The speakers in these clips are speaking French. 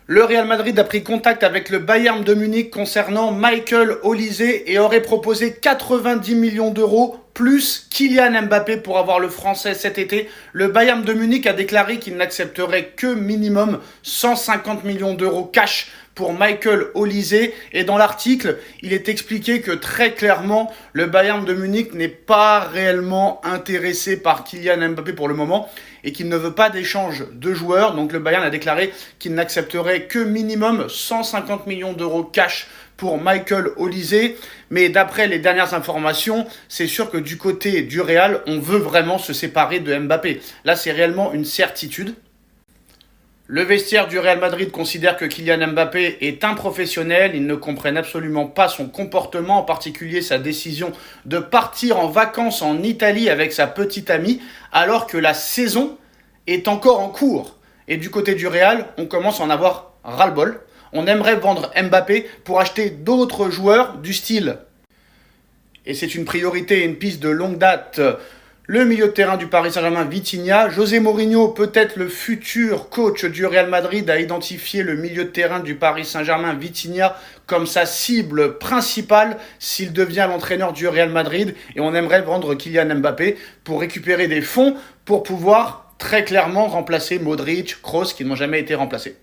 Le Real Madrid a pris contact avec le Bayern de Munich concernant Michael Olise et aurait proposé 90 millions d'euros plus Kylian Mbappé pour avoir le français cet été. Le Bayern de Munich a déclaré qu'il n'accepterait que minimum 150 millions d'euros cash pour Michael Olise. Et dans l'article, il est expliqué que très clairement, le Bayern de Munich n'est pas réellement intéressé par Kylian Mbappé pour le moment et qu'il ne veut pas d'échange de joueurs. Donc le Bayern a déclaré qu'il n'accepterait que minimum 150 millions d'euros cash pour Michael Olise. Mais d'après les dernières informations, c'est sûr que du côté du Real, on veut vraiment se séparer de Mbappé. Là, c'est réellement une certitude. Le vestiaire du Real Madrid considère que Kylian Mbappé est un professionnel. Ils ne comprennent absolument pas son comportement, en particulier sa décision de partir en vacances en Italie avec sa petite amie, alors que la saison est encore en cours. Et du côté du Real, on commence à en avoir ras-le-bol. On aimerait vendre Mbappé pour acheter d'autres joueurs du style. Et c'est une priorité et une piste de longue date. Le milieu de terrain du Paris Saint-Germain, Vitinha. José Mourinho, peut-être le futur coach du Real Madrid, a identifié le milieu de terrain du Paris Saint-Germain, Vitinha, comme sa cible principale s'il devient l'entraîneur du Real Madrid. Et on aimerait vendre Kylian Mbappé pour récupérer des fonds pour pouvoir très clairement remplacer Modric, Kroos, qui n'ont jamais été remplacés.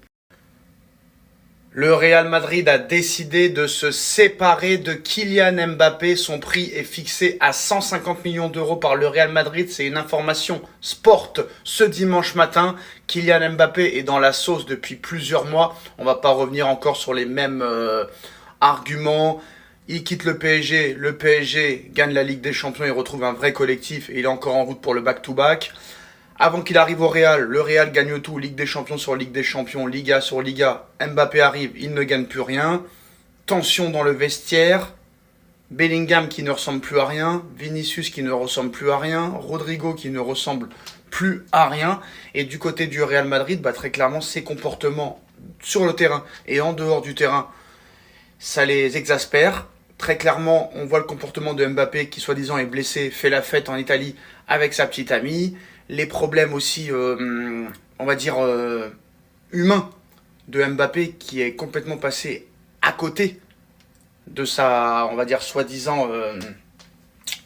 Le Real Madrid a décidé de se séparer de Kylian Mbappé. Son prix est fixé à 150 millions d'euros par le Real Madrid. C'est une information Sport ce dimanche matin. Kylian Mbappé est dans la sauce depuis plusieurs mois. On ne va pas revenir encore sur les mêmes arguments. Il quitte le PSG gagne la Ligue des Champions, il retrouve un vrai collectif et il est encore en route pour le back-to-back. Avant qu'il arrive au Real, le Real gagne tout, Ligue des Champions sur Ligue des Champions, Liga sur Liga. Mbappé arrive, il ne gagne plus rien. Tension dans le vestiaire. Bellingham qui ne ressemble plus à rien. Vinicius qui ne ressemble plus à rien. Rodrigo qui ne ressemble plus à rien. Et du côté du Real Madrid, très clairement, ses comportements sur le terrain et en dehors du terrain, ça les exaspère. Très clairement, on voit le comportement de Mbappé qui, soi-disant, est blessé, fait la fête en Italie avec sa petite amie. Les problèmes aussi, on va dire, humains de Mbappé qui est complètement passé à côté de sa, on va dire, soi-disant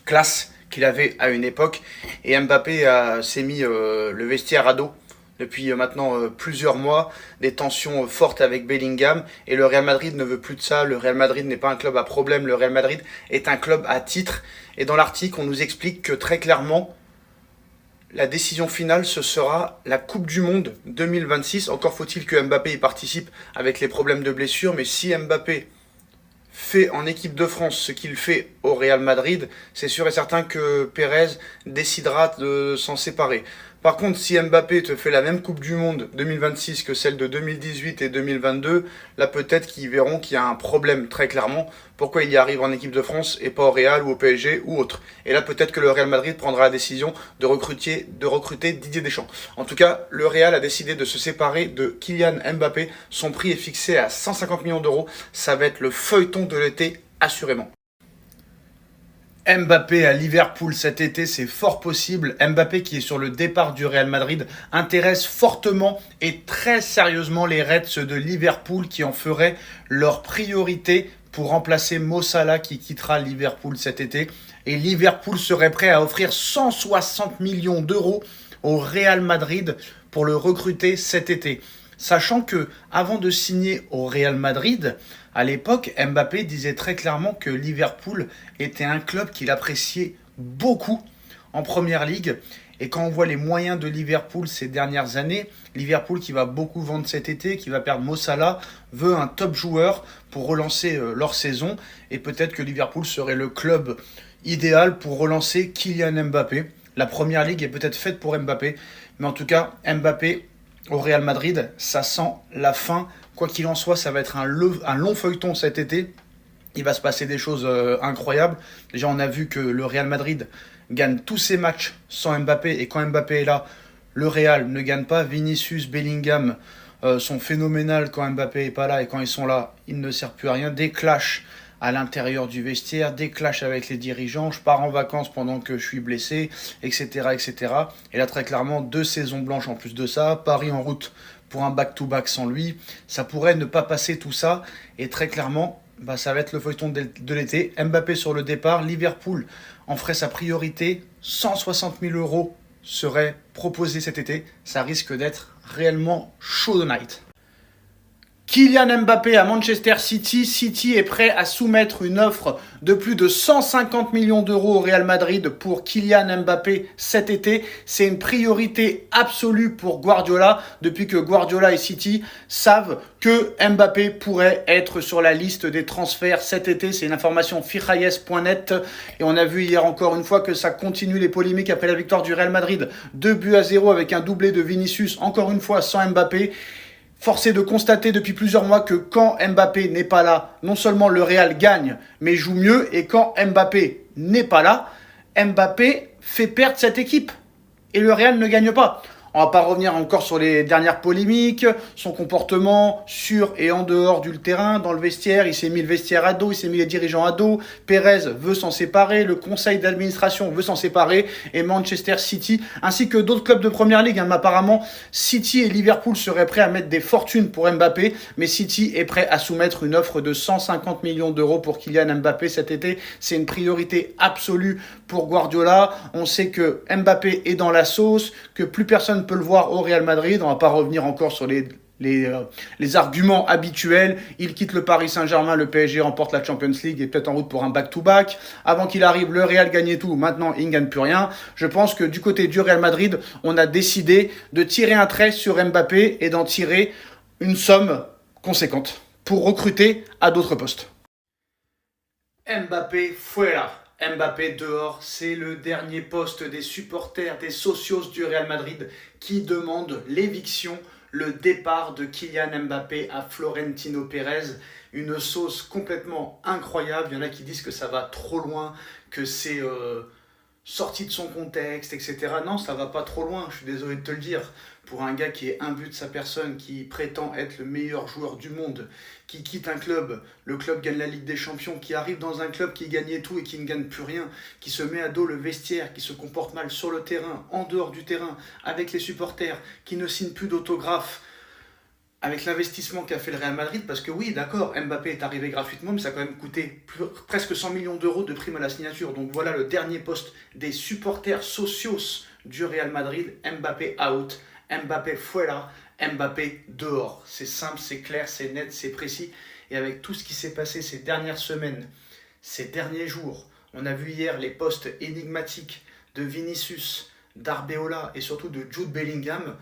classe qu'il avait à une époque. Et Mbappé s'est mis le vestiaire à dos depuis maintenant plusieurs mois, des tensions fortes avec Bellingham, et le Real Madrid ne veut plus de ça. Le Real Madrid n'est pas un club à problème, le Real Madrid est un club à titre. Et dans l'article, on nous explique que très clairement, la décision finale, ce sera la Coupe du Monde 2026. Encore faut-il que Mbappé y participe avec les problèmes de blessure, mais si Mbappé fait en équipe de France ce qu'il fait au Real Madrid, c'est sûr et certain que Pérez décidera de s'en séparer. Par contre, si Mbappé te fait la même Coupe du Monde 2026 que celle de 2018 et 2022, là peut-être qu'ils verront qu'il y a un problème très clairement. Pourquoi il y arrive en équipe de France et pas au Real ou au PSG ou autre. Et là peut-être que le Real Madrid prendra la décision de recruter Didier Deschamps. En tout cas, le Real a décidé de se séparer de Kylian Mbappé. Son prix est fixé à 150 millions d'euros. Ça va être le feuilleton de l'été, assurément. Mbappé à Liverpool cet été, c'est fort possible. Mbappé qui est sur le départ du Real Madrid intéresse fortement et très sérieusement les Reds de Liverpool qui en feraient leur priorité pour remplacer Mo Salah qui quittera Liverpool cet été. Et Liverpool serait prêt à offrir 160 millions d'euros au Real Madrid pour le recruter cet été. Sachant que, avant de signer au Real Madrid, à l'époque, Mbappé disait très clairement que Liverpool était un club qu'il appréciait beaucoup en Première Ligue. Et quand on voit les moyens de Liverpool ces dernières années, Liverpool qui va beaucoup vendre cet été, qui va perdre Mo Salah, veut un top joueur pour relancer leur saison. Et peut-être que Liverpool serait le club idéal pour relancer Kylian Mbappé. La Première Ligue est peut-être faite pour Mbappé. Mais en tout cas, Mbappé au Real Madrid, ça sent la fin. Quoi qu'il en soit, ça va être un long feuilleton cet été. Il va se passer des choses incroyables. Déjà, on a vu que le Real Madrid gagne tous ses matchs sans Mbappé. Et quand Mbappé est là, le Real ne gagne pas. Vinicius, Bellingham sont phénoménales quand Mbappé n'est pas là. Et quand ils sont là, ils ne servent plus à rien. Des clashs à l'intérieur du vestiaire, des clashs avec les dirigeants, je pars en vacances pendant que je suis blessé, etc., etc. Et là, très clairement, 2 saisons blanches en plus de ça, Paris en route pour un back-to-back sans lui. Ça pourrait ne pas passer tout ça. Et très clairement, ça va être le feuilleton de l'été. Mbappé sur le départ. Liverpool en ferait sa priorité. 160 000 euros seraient proposés cet été. Ça risque d'être réellement chaud night. Kylian Mbappé à Manchester City. City est prêt à soumettre une offre de plus de 150 millions d'euros au Real Madrid pour Kylian Mbappé cet été. C'est une priorité absolue pour Guardiola depuis que Guardiola et City savent que Mbappé pourrait être sur la liste des transferts cet été. C'est une information fichailles.net et on a vu hier encore une fois que ça continue les polémiques après la victoire du Real Madrid. 2-0 avec un doublé de Vinicius, encore une fois sans Mbappé. Force est de constater depuis plusieurs mois que quand Mbappé n'est pas là, non seulement le Real gagne, mais joue mieux. Et quand Mbappé n'est pas là, Mbappé fait perdre cette équipe. Et le Real ne gagne pas. On va pas revenir encore sur les dernières polémiques, son comportement sur et en dehors du terrain, dans le vestiaire. Il s'est mis le vestiaire à dos, il s'est mis les dirigeants à dos. Pérez veut s'en séparer, le conseil d'administration veut s'en séparer et Manchester City, ainsi que d'autres clubs de Première Ligue. Apparemment, City et Liverpool seraient prêts à mettre des fortunes pour Mbappé, mais City est prêt à soumettre une offre de 150 millions d'euros pour Kylian Mbappé cet été. C'est une priorité absolue pour Guardiola. On sait que Mbappé est dans la sauce, que plus personne peut le voir au Real Madrid. On va pas revenir encore sur les arguments habituels. Il quitte le Paris Saint-Germain, le PSG remporte la Champions League et peut-être en route pour un back-to-back. Avant qu'il arrive, le Real gagnait tout. Maintenant, il ne gagne plus rien. Je pense que du côté du Real Madrid, on a décidé de tirer un trait sur Mbappé et d'en tirer une somme conséquente pour recruter à d'autres postes. Mbappé fuera. Mbappé dehors, c'est le dernier poste des supporters, des socios du Real Madrid qui demandent l'éviction, le départ de Kylian Mbappé à Florentino Pérez. Une sauce complètement incroyable. Il y en a qui disent que ça va trop loin, que c'est sorti de son contexte, etc. Non, ça va pas trop loin, je suis désolé de te le dire. Pour un gars qui est imbu de sa personne, qui prétend être le meilleur joueur du monde, qui quitte un club, le club gagne la Ligue des Champions, qui arrive dans un club qui gagnait tout et qui ne gagne plus rien, qui se met à dos le vestiaire, qui se comporte mal sur le terrain, en dehors du terrain, avec les supporters, qui ne signe plus d'autographes, avec l'investissement qu'a fait le Real Madrid, parce que oui, d'accord, Mbappé est arrivé gratuitement, mais ça a quand même coûté presque 100 millions d'euros de prime à la signature. Donc voilà le dernier poste des supporters socios du Real Madrid. Mbappé out, Mbappé fuera, Mbappé dehors. C'est simple, c'est clair, c'est net, c'est précis. Et avec tout ce qui s'est passé ces dernières semaines, ces derniers jours, on a vu hier les posts énigmatiques de Vinicius, d'Arbeola et surtout de Jude Bellingham.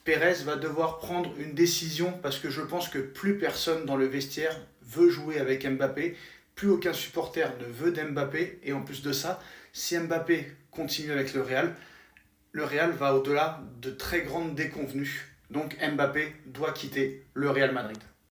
Pérez va devoir prendre une décision parce que je pense que plus personne dans le vestiaire veut jouer avec Mbappé, plus aucun supporter ne veut d'Mbappé et en plus de ça, si Mbappé continue avec le Real va au-delà de très grandes déconvenues. Donc Mbappé doit quitter le Real Madrid.